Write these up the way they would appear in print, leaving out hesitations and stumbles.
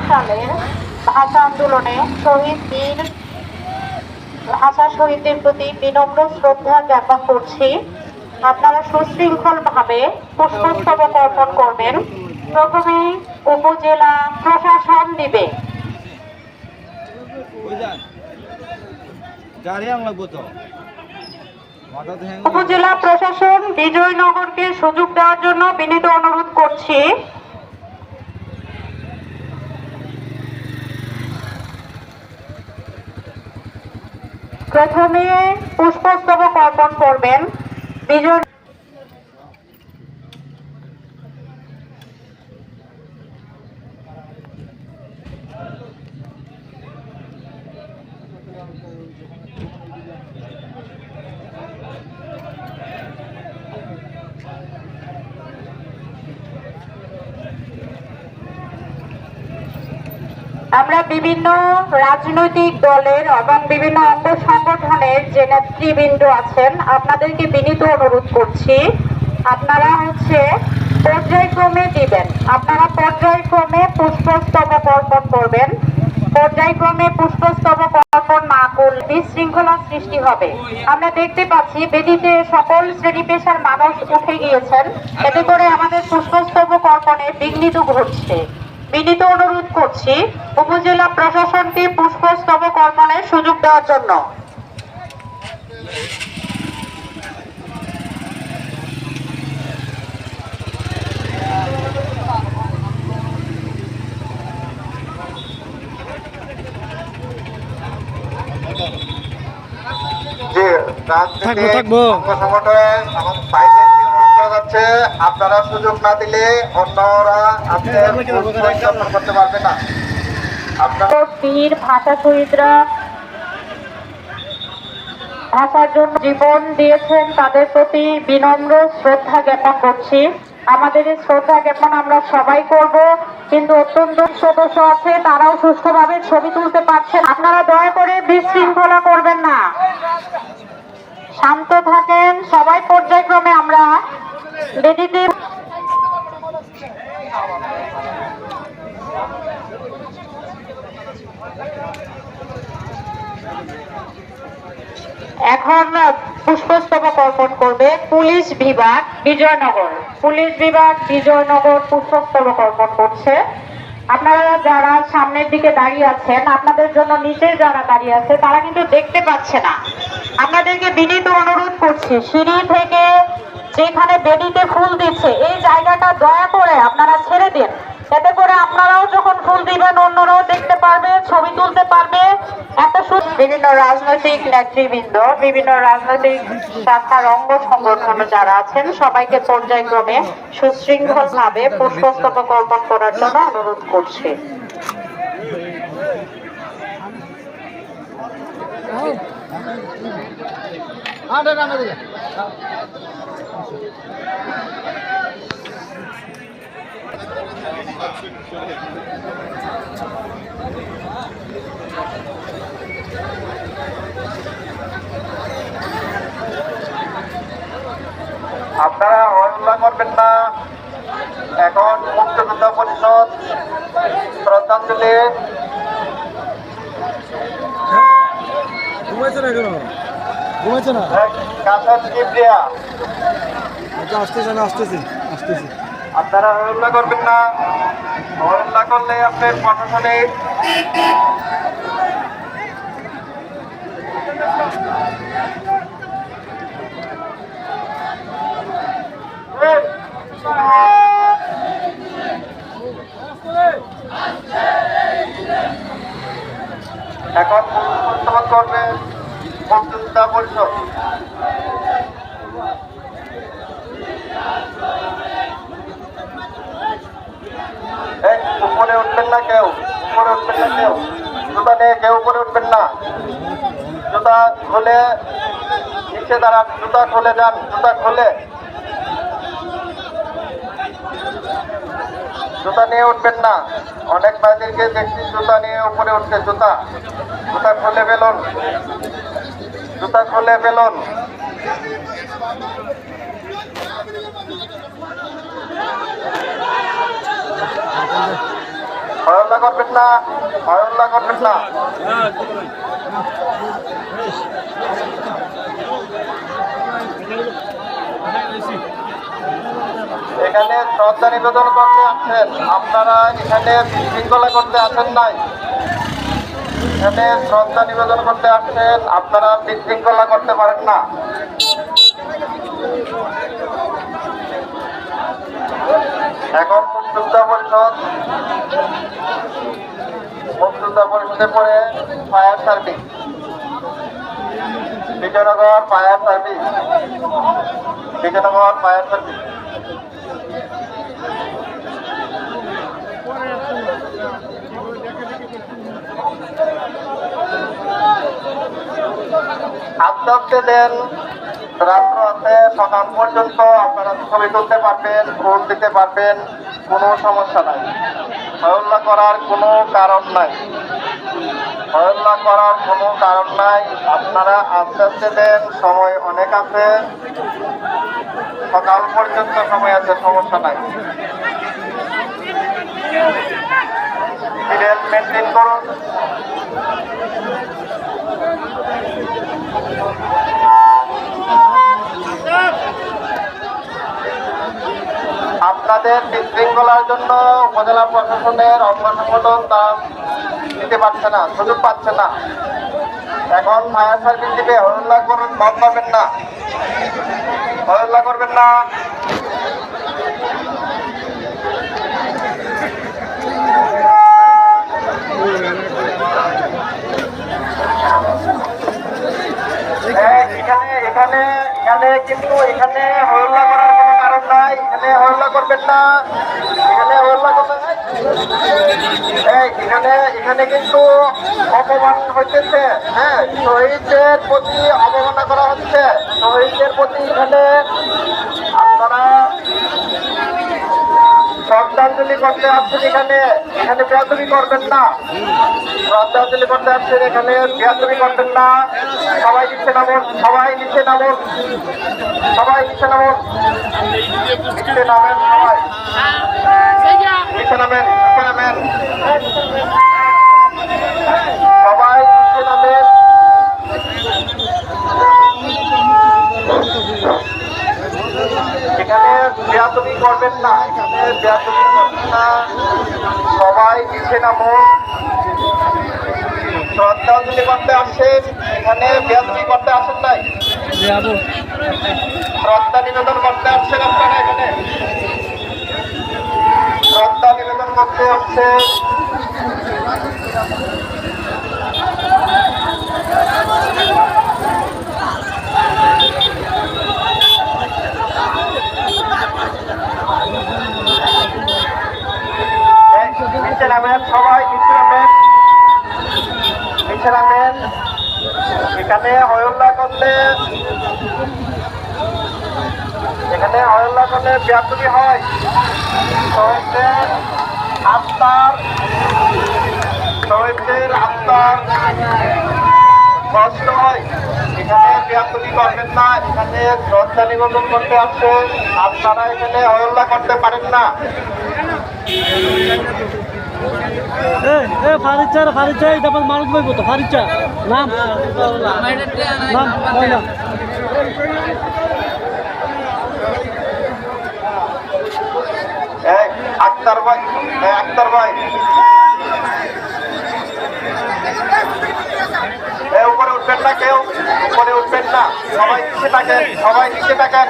সালের ভাষা আন্দোলনে ভাষা শহীদদের প্রতি বিনম্র শ্রদ্ধা জ্ঞাপন করছি। আপনারা সুশৃঙ্খল ভাবে পুষ্পস্তবক অর্পণ করবেন। প্রথমে উপজেলা প্রশাসন দিবে। উপজেলা প্রশাসন বিজয়নগরকে সুযোগ দেওয়ার জন্য বিনীত অনুরোধ করছি। প্রথমে পুষ্পস্তবক অর্পণ করবেন বিজয়। আমরা বিভিন্ন রাজনৈতিক দলের এবং বিভিন্ন অঙ্গ সংগঠনের যে নেতৃবৃন্দ আছেন আপনাদেরকে বিনীত অনুরোধ করছি, আপনারা পর্যায়ক্রমে দিবেন। আপনারা পর্যায়ক্রমে পুষ্পস্তবক অর্পণ করবেন। পর্যায়ক্রমে পুষ্পস্তবক অর্পণ না করলে বিশৃঙ্খলা সৃষ্টি হবে। আমরা দেখতে পাচ্ছি বেদিতে সকল শ্রেণী পেশার মানুষ উঠে গিয়েছেন, এতে করে আমাদের পুষ্পস্তবক অর্পণে বিঘ্নিত ঘটছে। বিনীত অনুরোধ করছি উপজেলা প্রশাসনকে পুষ্পস্তবক অর্পণের সুযোগ দেওয়ার জন্য। আপনারা সুযোগ না দিলে অন্যরা করতে পারবে না। বীর ভাষা শহীদরা ভাষার জন্য জীবন দিয়েছেন, তাদের প্রতি বিনম্র শ্রদ্ধা জ্ঞাপন করছি। আমাদের এই শ্রদ্ধা জ্ঞাপন আমরা সবাই করব, কিন্তু অত্যন্ত সদস্য আছে তারাও সুষ্ঠুভাবে ছবি তুলতে পারছেন। আপনারা দয়া করে বিশৃঙ্খলা করবেন না, শান্ত থাকেন সবাই। পর্যায়ক্রমে আমরা বেদিতে এখন পুষ্পস্তবক অর্পণ করবে পুলিশ বিভাগ বিজয়নগর। পুলিশ বিভাগ বিজয়নগর পুষ্পস্তবক অর্পণ করছে। আপনারা যারা সামনের দিকে দাঁড়িয়ে আছেন, আপনাদের জন্য নিচে যারা দাঁড়িয়ে আছে তারা কিন্তু দেখতে পাচ্ছে না। আপনাদেরকে বিনীত অনুরোধ করছি, সিঁড়ি থেকে যেখানে বেদিতে ফুল দিচ্ছে এই জায়গাটা দয়া করে আপনারা ছেড়ে দিন। এতে করে আপনারাও যখন ফুল দিবেন অন্যরাও দেখতে পারবে, ছবি তুলতে পারবে। বিভিন্ন রাজনৈতিক নেতৃবৃন্দ, বিভিন্ন রাজনৈতিক শাখার অঙ্গ সংগঠন যারা আছেন সবাইকে পর্যায়ক্রমে সুশৃঙ্খল ভাবে পুষ্পস্তবক অর্পণ করার জন্য অনুরোধ করছি। আপনারা হল্লা করবেন না। এখন মুক্তিযোদ্ধা পরিষদ শ্রদ্ধাঞ্জলি। ঘুমাইছে না কেন? ঘুমাইছে না? কাসার কিবরিয়া আসতেছি। আপনারা হল্লা করবেন না। হল্লা করলে আপনার প্রশাসনে এখন পুষ্পস্তবক করবে মুক্তিযোদ্ধা পরিষদ। উপরে উঠবেন না কেউ, উপরে উঠবেন না কেউ, জুতা নিয়ে কেউ উপরে উঠবেন না। জুতা খুলে নিচে দাঁড়ান, জুতা খুলে যান, জুতা খুলে। জুতা নিয়ে উঠবেন না। অনেক ভাইদেরকে দেখছি জুতা নিয়ে উপরে উঠছে। জুতা খুলে ফেলুন, জুতা খুলে ফেলুন। হল্লা করবেন না, হল্লা করবেন না। এখানে শ্রদ্ধা নিবেদন করতে আসছেন, আপনারা এখানে বিশৃঙ্খলা করতে আসেন নাই। এখানে শ্রদ্ধা নিবেদন করতে আসছেন, আপনারা বিশৃঙ্খলা করতে পারেন না। এখন মুক্তিযোদ্ধা পরিষদে পড়ে fire service, Bijoynagar fire service, Bijoynagar fire service. আস্তে আস্তে দেন, রাত্র আছে, সকাল পর্যন্ত আপনারা ছবি তুলতে পারবেন, ভোট দিতে পারবেন, কোনো সমস্যা নাই। হল্লা করার কোনো কারণ নাই, হল্লা করার কোনো কারণ নাই। আপনারা আস্তে আস্তে দেন, সময় অনেক আছে, সকাল পর্যন্ত সময় আছে, সমস্যা নাই। সিরিয়াল মেনটেন করুন। আপনাদের বিশৃঙ্খলার জন্য উপজেলা প্রশাসনের অঙ্গ সংগঠন তা দিতে পারছে না, সুযোগ পাচ্ছে না। এখন ফায়ার সার্ভিস দিবে, হল্লা করুন, বন্ধ করবেন না, হল্লা করবেন না। এখানে এখানে কিন্তু এখানে হল্লা করার কোনো কারণ নাই, এখানে হল্লা করবেন না, এখানে হল্লা করবেন না। এখানে কিন্তু অপমান হইতেছে, হ্যাঁ, শহীদদের প্রতি অবমাননা করা হচ্ছে, শহীদদের প্রতি এখানে আপনারা শ্রদ্ধাঞ্জলি করতে আসছেন। এখানে এখানে বেয়াদবি করবেন না, শ্রদ্ধাঞ্জলি করতে আসছেন, এখানে বেয়াদবি করবেন না। সবাই নিচে নামুন, সবাই নিচে নামুন, সবাই নিচে নামুন, নিচে নামেন, সবাই নিচে নামেন, নিচে নামেন, সবাই নিচে নামেন। এখানে বেয়াদবি করবেন না, এখানে বেয়াদবি করবেন না, সবাই নিচে নামুন। শ্রদ্ধাঞ্জলি করতে আসছেন, এখানে বেয়াদবি করতে আসেন নাই, শ্রদ্ধা নিবেদন করতে আসছেন আপনারা, এখানে শ্রদ্ধা নিবেদন করতে আসছেন। নিচে নামেন, সবাই নিচে নামেন, নিচে নামেন। এখানে হল্লা করলে বেয়াদবি হয়, শহীদদের আত্মার কষ্ট হয়। এখানে বেয়াদবি করবেন না, এখানে শ্রদ্ধা নিবেদন করতে আসছেন, আপনারা এখানে হল্লা করতে পারেন না। ফারিচা এটা মানুষ বইব তো ফারিচা নাম নাম আক্তার ভাই, আক্তার ভাই, উপরে উঠবেন না, কেউ উপরে উঠবেন না, সবাই নিচে থাকেন, সবাই নিচে থাকেন।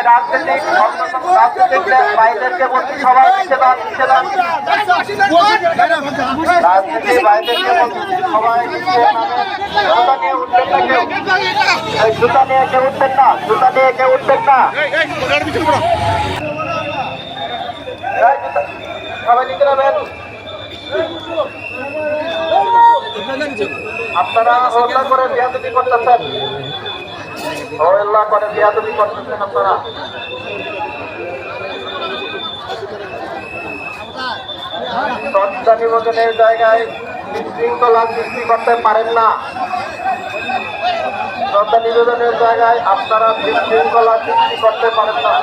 রাজনীতিক ভাইদেরকে বলছি, সবাই নিচে দান, নিচে দান। রাজনীতিক ভাইদেরকে বলছি, সবাই নিচে নামেন। জুতা নিয়ে উঠবেন না কেউ, জুতা নিয়ে কেউ উঠবেন না, জুতা নিয়ে কেউ উঠবেন না, সবাই নিচে নামেন। আপনারা হল্লা করে বেয়াদবি করতেছেন, হল্লা করে বেয়াদবি করতেছেন আপনারা। শ্রদ্ধা নিবেদনের জায়গায় বিশৃঙ্খলা সৃষ্টি করতে পারেন না। শ্রদ্ধা নিবেদনের জায়গায় আপনারা বিশৃঙ্খলা সৃষ্টি করতে পারেন না,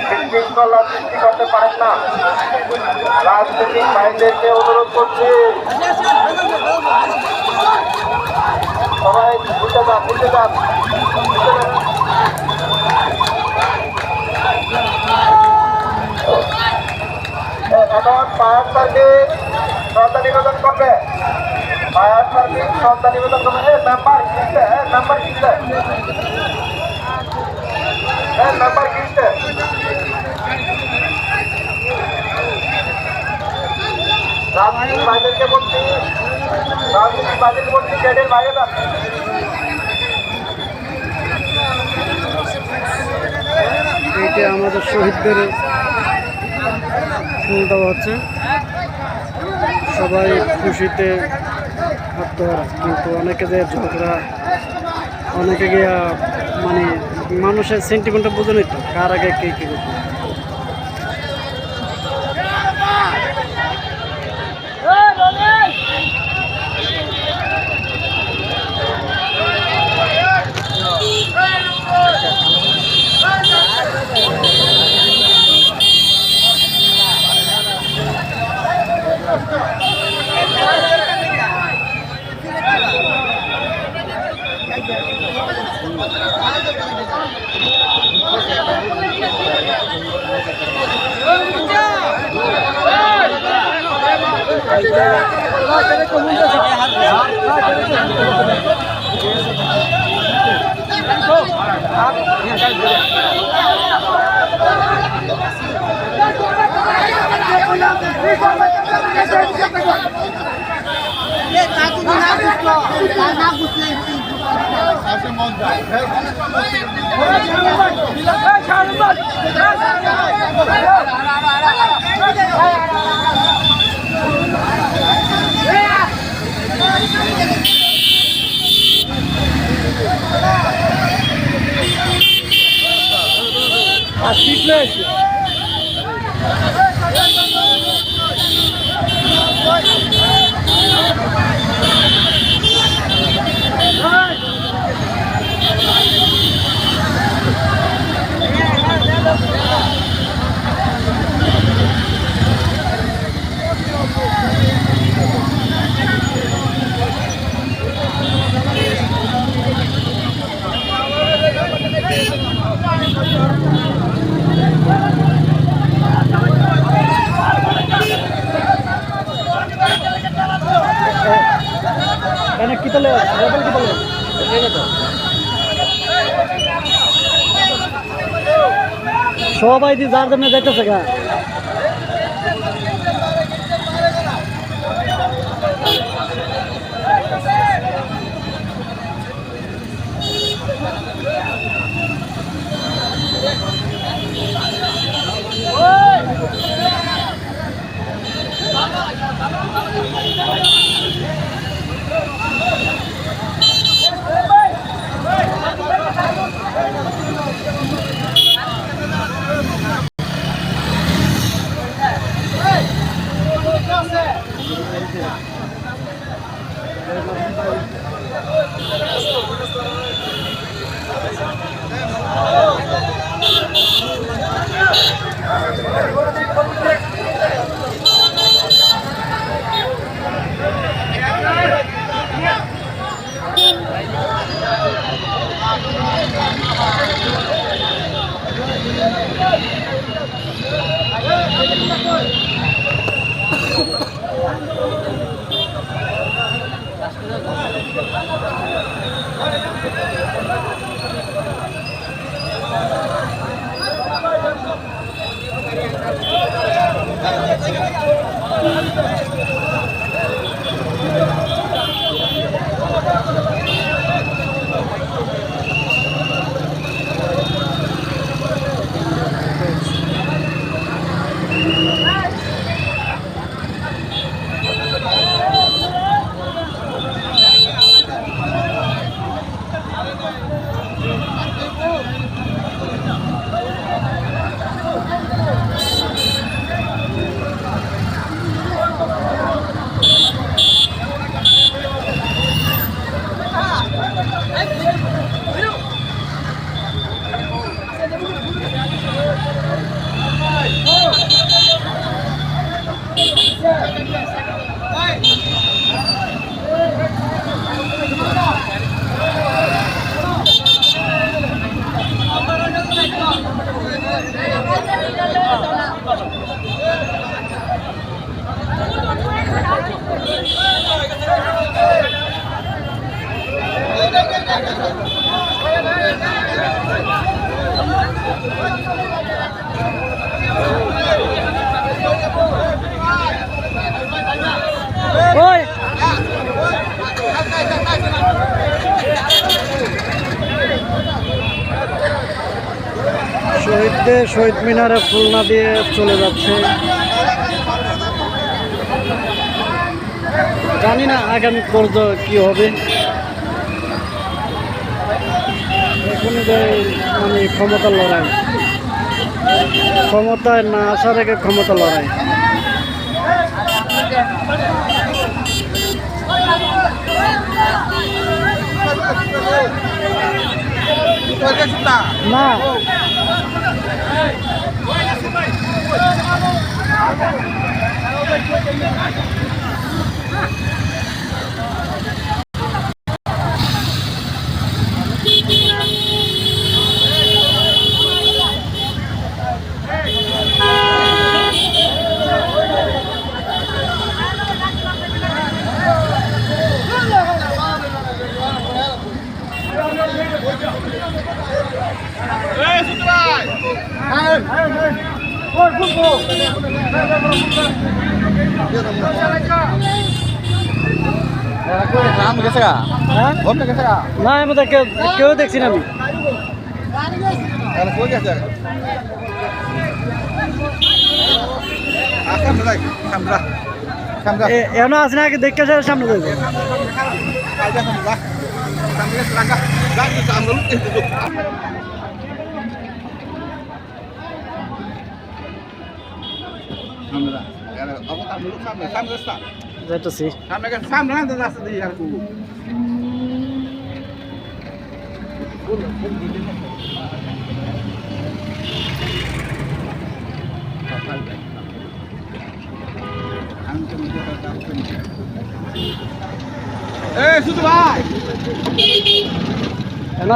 বিশৃঙ্খলা সৃষ্টি করতে পারেন না। রাজনৈতিক ভাইদেরকে অনুরোধ করছি, সবাই বুঝে যান, বুঝে যান। এখন ফায়ার সার্ভিস শ্রদ্ধা নিবেদন করবে, ফায়ার সার্ভিস শ্রদ্ধা নিবেদন করবে। মেম্বার কিনতে, মেম্বার কিনতে, মেম্বার কিনতে। রাজনীতিক ভাইদেরকে বলছি, রাজনীতিক ভাইদেরকে বলছি গেটের বাইরে যান। এইটা আমাদের শহীদদের ফুল দেওয়া হচ্ছে, সবাই খুশিতে আত্মহারা, কিন্তু অনেকে যে ঝগড়া, অনেকে গিয়া মানে মানুষের সেন্টিমেন্টটা বুঝে নিত কার আগে কে কী করবে। সবাই দিয়ে যার জন্য যাইতেছে গা। ওই শহীদদের শহীদ মিনারে ফুল না দিয়ে চলে যাচ্ছে। জানি না আগামী পর্যায়ে কি হবে। এখনই যে মানে ক্ষমতার লড়াই, ক্ষমতায় না আসার আগে ক্ষমতা লড়াই। না না আমি তো কেউ দেখছি না। আমি এখনো আছে না, আগে দেখতে সামনে যাবে। যাইতেছি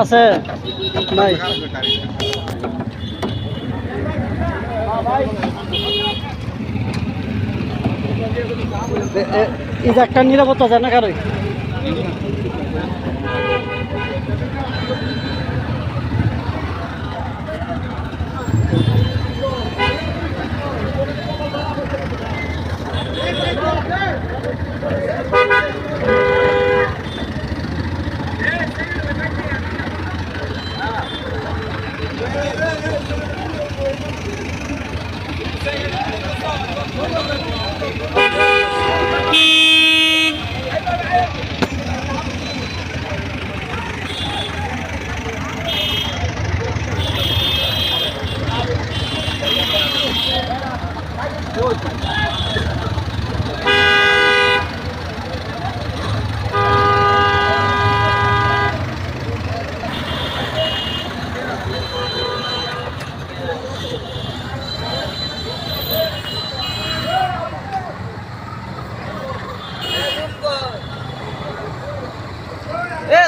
আছে নাই এই যে একটা নিরাপত্তা যায় না কারো।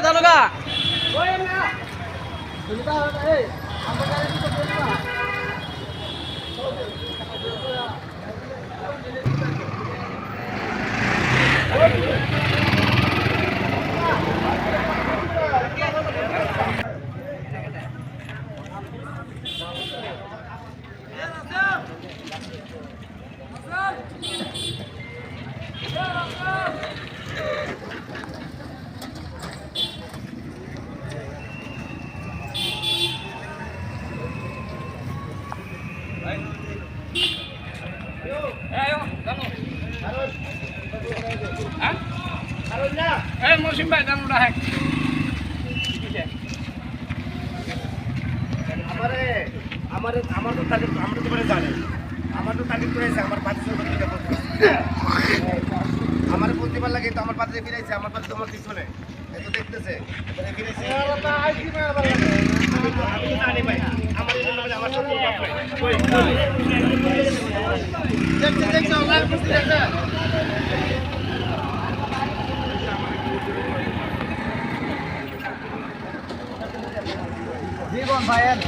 দারোগা আমার তো তারিখ আমরা তো করে জানি আমার তো তারিখ করেছে আমার পাঁচশো আমার প্রতিবার লাগে তো আমার পাত্রে ফিরেছে আমার পাত্রে তোমার কিছু নেই এত দেখতেছে ফিরেছে আমি জানি ভাই আমার এই জন্য আমার সত্য দেখছে দেখছে অনলাইন করতে দেখছে জীবন ভাইয়ের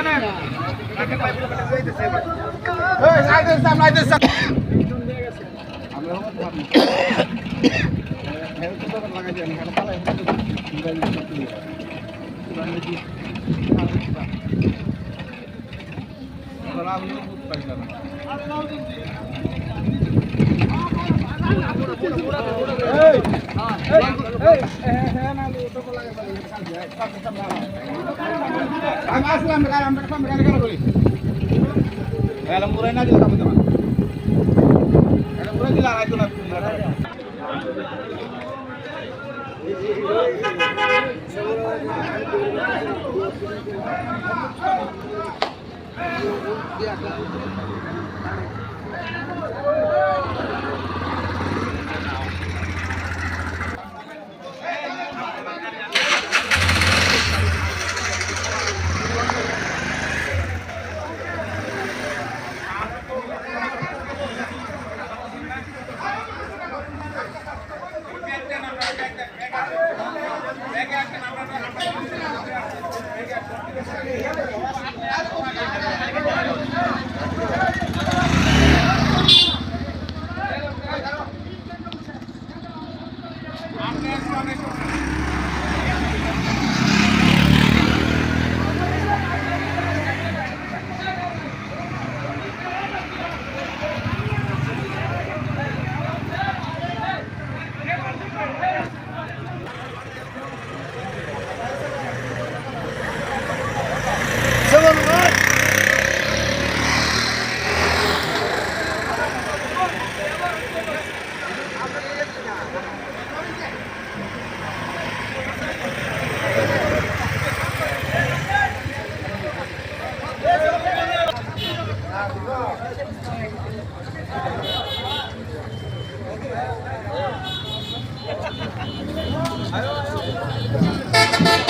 আমরা Ayo.